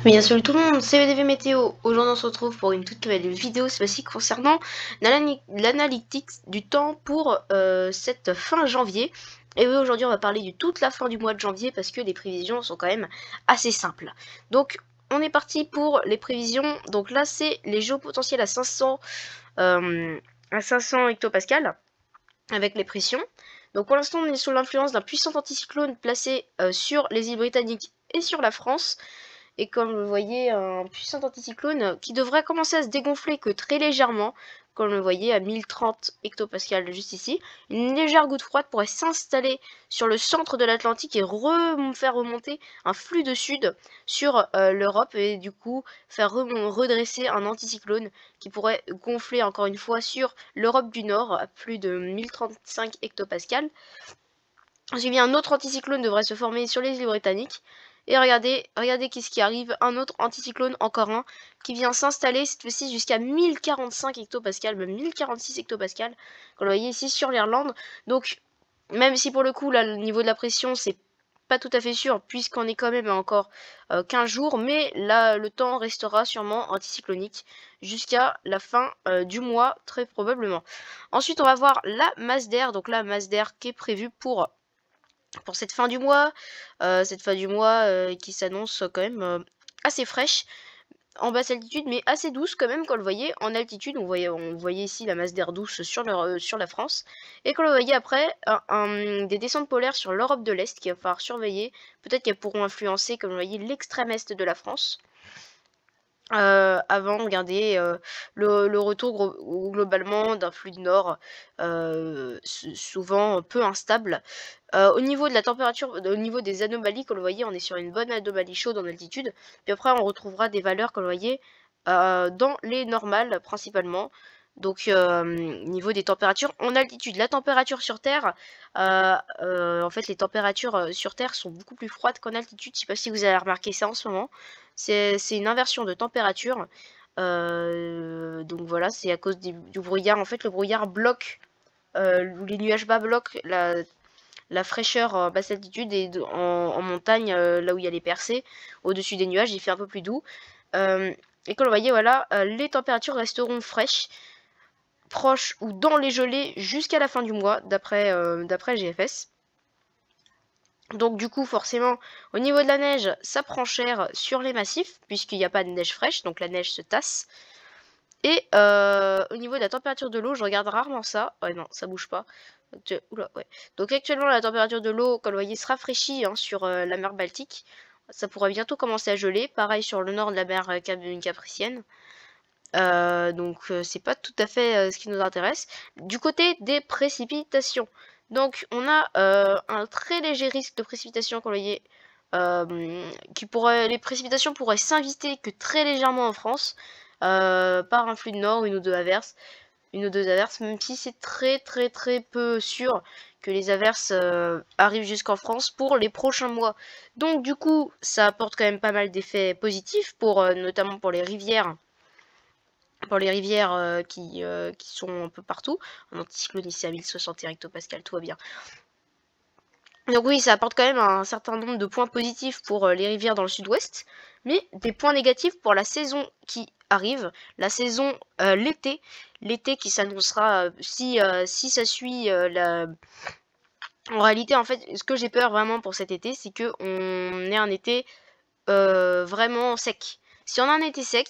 Bien salut tout le monde, c'est VDV Météo. Aujourd'hui on se retrouve pour une toute nouvelle vidéo, cette fois-ci concernant l'analytics du temps pour cette fin janvier. Et oui, aujourd'hui on va parler de toute la fin du mois de janvier parce que les prévisions sont quand même assez simples. Donc on est parti pour les prévisions. Donc là c'est les géopotentiels à 500 hectopascales avec les pressions. Donc pour l'instant on est sous l'influence d'un puissant anticyclone placé sur les îles Britanniques et sur la France. Et comme vous le voyez, un puissant anticyclone qui devrait commencer à se dégonfler que très légèrement, comme vous le voyez à 1030 hectopascales juste ici. Une légère goutte froide pourrait s'installer sur le centre de l'Atlantique et faire remonter un flux de sud sur l'Europe et du coup faire redresser un anticyclone qui pourrait gonfler encore une fois sur l'Europe du Nord à plus de 1035 hectopascales. Ensuite, un autre anticyclone devrait se former sur les îles Britanniques. Et regardez qu'est-ce qui arrive, un autre anticyclone, encore un, qui vient s'installer cette fois-ci jusqu'à 1045 hectopascales, même 1046 hectopascales, comme vous voyez ici sur l'Irlande. Donc, même si pour le coup, là, le niveau de la pression, c'est pas tout à fait sûr, puisqu'on est quand même encore 15 jours, mais là, le temps restera sûrement anticyclonique jusqu'à la fin du mois, très probablement. Ensuite, on va voir la masse d'air, donc la masse d'air qui est prévue pour cette fin du mois, qui s'annonce quand même assez fraîche en basse altitude, mais assez douce quand même. Quand vous le voyez en altitude, on voyait ici la masse d'air douce sur la France, et quand vous voyez après des descentes polaires sur l'Europe de l'Est qu'il va falloir surveiller. Peut-être qu'elles pourront influencer, comme vous voyez, l'extrême est de la France. Avant, regardez le retour globalement d'un flux de nord souvent peu instable. Au niveau de la température, au niveau des anomalies, comme vous le voyez, on est sur une bonne anomalie chaude en altitude. Puis après, on retrouvera des valeurs, comme vous le voyez, dans les normales principalement. Donc, niveau des températures en altitude, la température sur Terre, en fait, les températures sur Terre sont beaucoup plus froides qu'en altitude. Je sais pas si vous avez remarqué ça en ce moment. C'est une inversion de température. Donc voilà, c'est à cause du brouillard. En fait, le brouillard bloque, les nuages bas bloquent la fraîcheur en basse altitude, et en montagne, là où il y a les percées, au-dessus des nuages, il fait un peu plus doux. Et comme vous voyez, voilà, les températures resteront fraîches, proches ou dans les gelées jusqu'à la fin du mois, d'après GFS. Donc du coup, forcément, au niveau de la neige, ça prend cher sur les massifs, puisqu'il n'y a pas de neige fraîche, donc la neige se tasse. Et au niveau de la température de l'eau, je regarde rarement ça. Ouais, non, ça bouge pas. Oula, ouais. Donc actuellement, la température de l'eau, comme vous voyez, se rafraîchit sur la mer Baltique. Ça pourrait bientôt commencer à geler. Pareil sur le nord de la mer Capricienne. Donc c'est pas tout à fait ce qui nous intéresse. Du côté des précipitations, donc on a un très léger risque de précipitation, comme vous voyez, les précipitations pourraient s'inviter que très légèrement en France, par un flux de nord, une ou deux averses, même si c'est très peu sûr que les averses arrivent jusqu'en France pour les prochains mois. Donc du coup, ça apporte quand même pas mal d'effets positifs notamment pour les rivières. Qui sont un peu partout. Un anticyclone ici à 1061 hectopascales, tout va bien. Donc oui, ça apporte quand même un certain nombre de points positifs pour les rivières dans le sud-ouest, mais des points négatifs pour la saison qui arrive, la saison l'été qui s'annoncera si ça suit En réalité, en fait, ce que j'ai peur vraiment pour cet été, c'est que on ait un été vraiment sec. Si on a un été sec,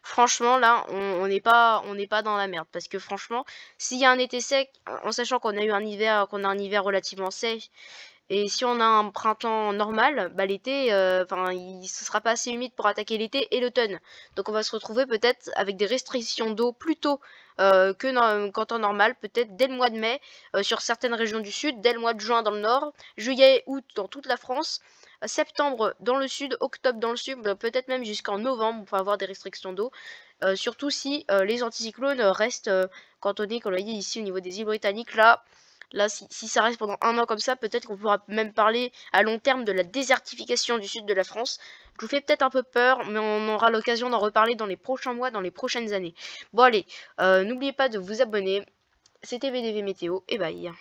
franchement, là, on n'est pas dans la merde. Parce que franchement, s'il y a un été sec, en sachant qu'on a un hiver relativement sec, et si on a un printemps normal, bah l'été, ce sera pas assez humide pour attaquer l'été et l'automne. Donc on va se retrouver peut-être avec des restrictions d'eau plus tôt qu'en temps normal, peut-être dès le mois de mai sur certaines régions du sud, dès le mois de juin dans le nord, juillet, août dans toute la France, septembre dans le sud, octobre dans le sud, peut-être même jusqu'en novembre, on peut avoir des restrictions d'eau. Surtout si les anticyclones restent cantonnés, comme vous voyez ici au niveau des îles Britanniques. Là, si ça reste pendant un an comme ça, peut-être qu'on pourra même parler à long terme de la désertification du sud de la France. Je vous fais peut-être un peu peur, mais on aura l'occasion d'en reparler dans les prochains mois, dans les prochaines années. Bon allez, n'oubliez pas de vous abonner. C'était VDV Météo, et bye.